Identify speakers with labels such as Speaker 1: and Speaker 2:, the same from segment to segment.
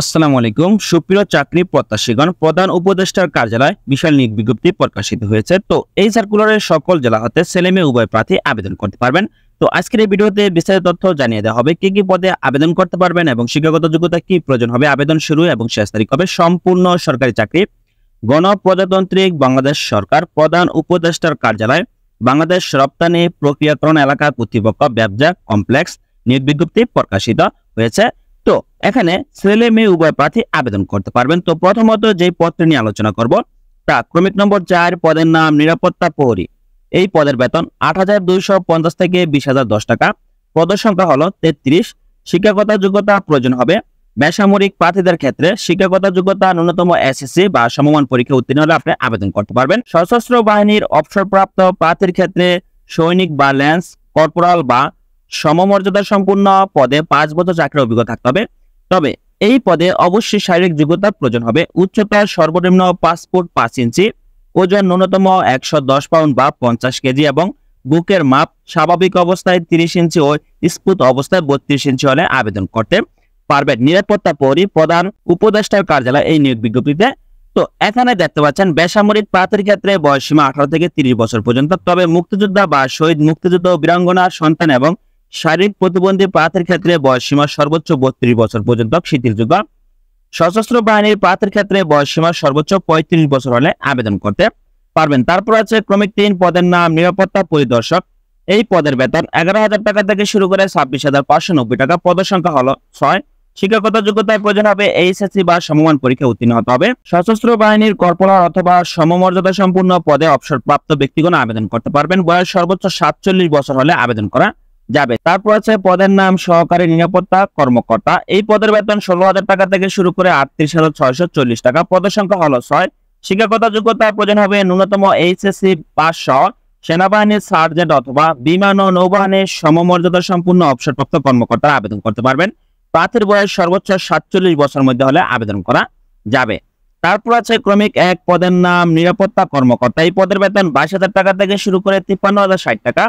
Speaker 1: আসসালামু আলাইকুম সুপ্রিয় চাকরি প্রত্যাশীগণ, প্রধান উপদেষ্টার কার্যালয় বিশাল নিয়োগ বিজ্ঞপ্তি প্রকাশিত হয়েছে। তো এই সার্কুলারের সকল জেলা হতে ছেলে মেয়ে উভয় প্রার্থী আবেদন করতে পারবেন। তো আজকের এই ভিডিওতে বিস্তারিত তথ্য জানিয়ে দেওয়া হবে কি কি পদে আবেদন করতে পারবেন এবং শিক্ষাগত যোগ্যতা কি প্রয়োজন হবে, আবেদন শুরু এবং শেষ তারিখ হবে। সম্পূর্ণ সরকারি চাকরি, গণপ্রজাতান্ত্রিক বাংলাদেশ সরকার, প্রধান উপদেষ্টার কার্যালয়, বাংলাদেশ রপ্তানি প্রক্রিয়াকরণ এলাকা কর্তৃপক্ষ, ব্যবসা কমপ্লেক্স নিয়োগ বিজ্ঞপ্তি প্রকাশিত হয়েছে। তো এখানে ছেলে মেয়ে উভয় প্রার্থী আবেদন করতে পারবেন। তো প্রথমত যে পদটি নিয়ে আলোচনা করব তা ক্রমিক নম্বর 4, পদের নাম নিরাপত্তা প্রহরী। এই পদের বেতন ৮,২৫০ থেকে ২০,০১০ টাকা। পদের সংখ্যা হলো ৩৩। শিক্ষাগত যোগ্যতা প্রয়োজন হবে বেসামরিক প্রার্থীদের ক্ষেত্রে শিক্ষাগত যোগ্যতা ন্যূনতম এসএসসি বা সমমান পরীক্ষা উত্তীর্ণ হলে আপনি আবেদন করতে পারবেন। সশস্ত্র বাহিনীর অবসরপ্রাপ্ত প্রার্থীর ক্ষেত্রে সৈনিক বা ল্যান্স কর্পোরাল বা সমমর্যাদা সম্পূর্ণ পদে ৫ বছর চাকরির অভিজ্ঞতা থাকতে হবে। তবে এই পদে অবশ্যই শারীরিক যোগ্যতার প্রয়োজন হবে। উচ্চতা সর্বনিম্ন ৫ ফুট ৫ ইঞ্চি, ওজন ন্যূনতম ১১০ পাউন্ড বা ৫০ কেজি এবং বুকের মাপ স্বাভাবিক অবস্থায় ৩০ ইঞ্চি ও স্ফুট অবস্থায় ৩২ ইঞ্চি হলে আবেদন করতে পারবেন। নিরাপত্তা প্রহরী, প্রধান উপদেষ্টার কার্যালয় এই নিয়োগ বিজ্ঞপ্তিতে। তো এখানে দেখতে পাচ্ছেন বেসামরিক প্রার্থীর ক্ষেত্রে বয়সসীমা ১৮ থেকে ৩০ বছর পর্যন্ত। তবে মুক্তিযোদ্ধা বা শহীদ মুক্তিযুদ্ধ বীরাঙ্গনার সন্তান এবং শারীরিক প্রতিবন্ধী প্রার্থীর ক্ষেত্রে বয়সসীমা সর্বোচ্চ ৩২ বছর পর্যন্ত শিথিলযোগ্য। সশস্ত্র বাহিনীর প্রার্থীর ক্ষেত্রে বয়সসীমা সর্বোচ্চ ৩৫ বছর হলে আবেদন করতে পারবেন। তারপর আছে ক্রমিক ৩, পদের নাম নিরাপত্তা পরিদর্শক। এই পদের বেতন ১১,০০০ টাকা থেকে শুরু করে ২৬,৫৯০ টাকা। পদের সংখ্যা হলো ৬। শিক্ষাগত যোগ্যতায় প্রয়োজন হবে এইচএসসি বা সমমান পরীক্ষা উত্তীর্ণ হতে হবে। সশস্ত্র বাহিনীর কর্পোরাল অথবা সমমর্যাদা সম্পূর্ণ পদে অবসরপ্রাপ্ত ব্যক্তিগণ আবেদন করতে পারবেন। বয়স সর্বোচ্চ ৪৭ বছর হলে আবেদন করা যাবে। তারপর আছে পদের নাম সহকারী নিরাপত্তা কর্মকর্তা। এই পদের বেতন ১৬,০০০ টাকা থেকে শুরু করে ৩৮,৬৪০ টাকা। পদের সংখ্যা হলো ৬। শিক্ষাগত যোগ্যতা প্রয়োজন হবে ন্যূনতম এইচএসসি পাস সহ সেনাবাহিনীর সার্জেন্ট অথবা বিমান ও নৌবাহিনীর সমমর্যাদা সম্পূর্ণ অবসরপ্রাপ্ত কর্মকর্তা আবেদন করতে পারবেন। প্রার্থীর বয়স সর্বোচ্চ ৪৭ বছর মধ্যে হলে আবেদন করা যাবে। তারপর আছে ক্রমিক ১, পদের নাম নিরাপত্তা কর্মকর্তা। এই পদের বেতন ২২,০০০ টাকা থেকে শুরু করে ৫৩,০৬০ টাকা।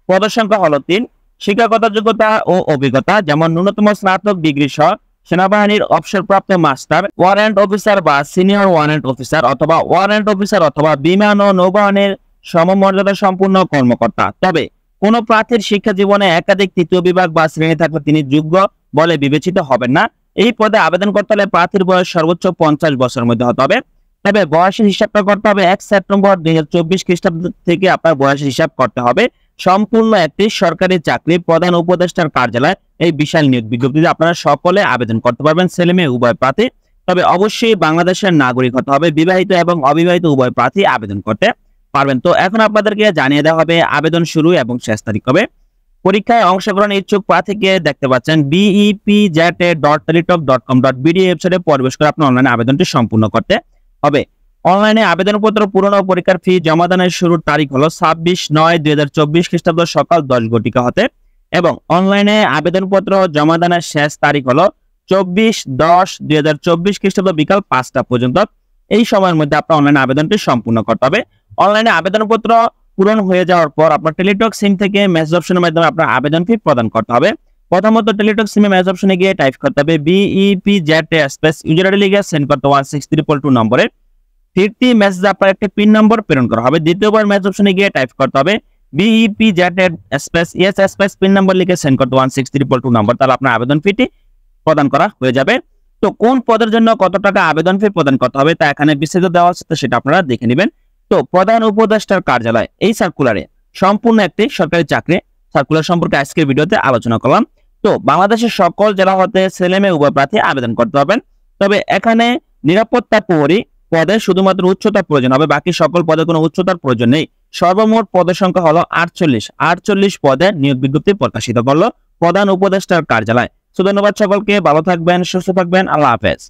Speaker 1: পদের সংখ্যা হলো ৩। শিক্ষাগত যোগ্যতা ও অভিজ্ঞতা যেমন ন্যূনতম স্নাতক ডিগ্রি সহ সেনাবাহিনীর অবসরপ্রাপ্ত মাস্টার, ওয়ারেন্ট অফিসার বা সিনিয়র ওয়ারেন্ট অফিসার অথবা ওয়ারেন্ট অফিসার অথবা বিমান ও নৌবাহিনীর সমমর্যাদা সম্পূর্ণ কর্মকর্তা। তবে কোন প্রার্থীর শিক্ষা জীবনে একাধিক তৃতীয় বিভাগ বা শ্রেণী থাকলে তিনি যোগ্য বলে বিবেচিত হবেন না। এই পদে আবেদন করতে হলে প্রার্থীর বয়স সর্বোচ্চ ৫০ বছরের মধ্যে হতে হবে। তবে বয়সের হিসাবটা করতে হবে ১ সেপ্টেম্বর ২০২৪ খ্রিস্টাব্দ থেকে আপনার বয়সের হিসাব করতে হবে। সম্পূর্ণ একটি সরকারি চাকরি, প্রধান উপদেষ্টার কার্যালয় এই বিশাল নিয়োগ বিজ্ঞপ্তিতে আপনারা সকলে আবেদন করতে পারবেন, ছেলে মেয়ে উভয় প্রার্থী। তবে অবশ্যই বাংলাদেশের নাগরিক হতে হবে। বিবাহিত এবং অবিবাহিত উভয় প্রার্থী আবেদন করতে পারবেন। তো এখন আপনাদেরকে জানিয়ে দেওয়া হবে আবেদন শুরু এবং শেষ তারিখ হবে। পরীক্ষায় অংশগ্রহণ ইচ্ছুক প্রার্থীকে দেখতে পাচ্ছেন bepza.teletalk.com.bd ওয়েবসাইটে প্রবেশ করে আপনার অনলাইনে আবেদনটি সম্পূর্ণ করতে হবে। অনলাইনে আবেদনপত্র পূরণ ও পরীক্ষার ফি জমা দানের শুরুর তারিখ হলো ২৬/৯/২০২৪ খ্রিস্টাব্দ সকাল ১০ ঘটিকা হতে এবং অনলাইনে আবেদনপত্র জমা দানের শেষ তারিখ হলো ২৪/১০/২০২৪ খ্রিস্টাব্দ বিকাল ৫টা পর্যন্ত। এই সময়ের মধ্যে আপনার অনলাইনে আবেদনটি সম্পূর্ণ করতে হবে। অনলাইনে আবেদনপত্র পূরণ হয়ে যাওয়ার পর আপনার টেলিটক সিম থেকে মেসেজ অপশনের মাধ্যমে আপনার আবেদন ফি প্রদান করতে হবে। প্রথমত টেলিটক সিমে মেসেজ অপশনে গিয়ে টাইপ করতে হবে BEPZ স্পেস ইউজার আইডি লিখে সেন্ড করতে 16322 নম্বরে। ফিরতি মেসেজ আপনার একটা পিন নম্বর প্রেরণ করা হবে। দ্বিতীয়বার মেসেজ অপশনে গিয়ে টাইপ করতে হবে BEPZ space ES space PIN number লিখে সেন্ড করতে 16322 নম্বর। তাহলে আপনার আবেদন ফিটি প্রদান করা হয়ে যাবে। তো কোন পদের জন্য কত টাকা আবেদন ফি প্রদান করতে হবে তা এখানে বিস্তারিত দেওয়া আছে, সেটা আপনারা দেখে নেবেন। তো প্রধান উপদেষ্টার কার্যালয় এই সার্কুলারে সম্পূর্ণ একটি সরকারি চাকরি সার্কুলার সম্পর্কে আজকের ভিডিওতে আলোচনা করলাম। তো বাংলাদেশের সকল জেলা হতে ছেলে মেয়ে উভয় প্রার্থী আবেদন করতে পারবেন। তবে এখানে নিরাপত্তা প্রহরী পদে শুধুমাত্র উচ্চতার প্রয়োজন হবে, বাকি সকল পদে কোনো উচ্চতার প্রয়োজন নেই। সর্বমোট পদের সংখ্যা হলো ৪৮ পদে নিয়োগ বিজ্ঞপ্তি প্রকাশিত করলো প্রধান উপদেষ্টার কার্যালয়। ধন্যবাদ সকলকে, ভালো থাকবেন, সুস্থ থাকবেন, আল্লাহ হাফেজ।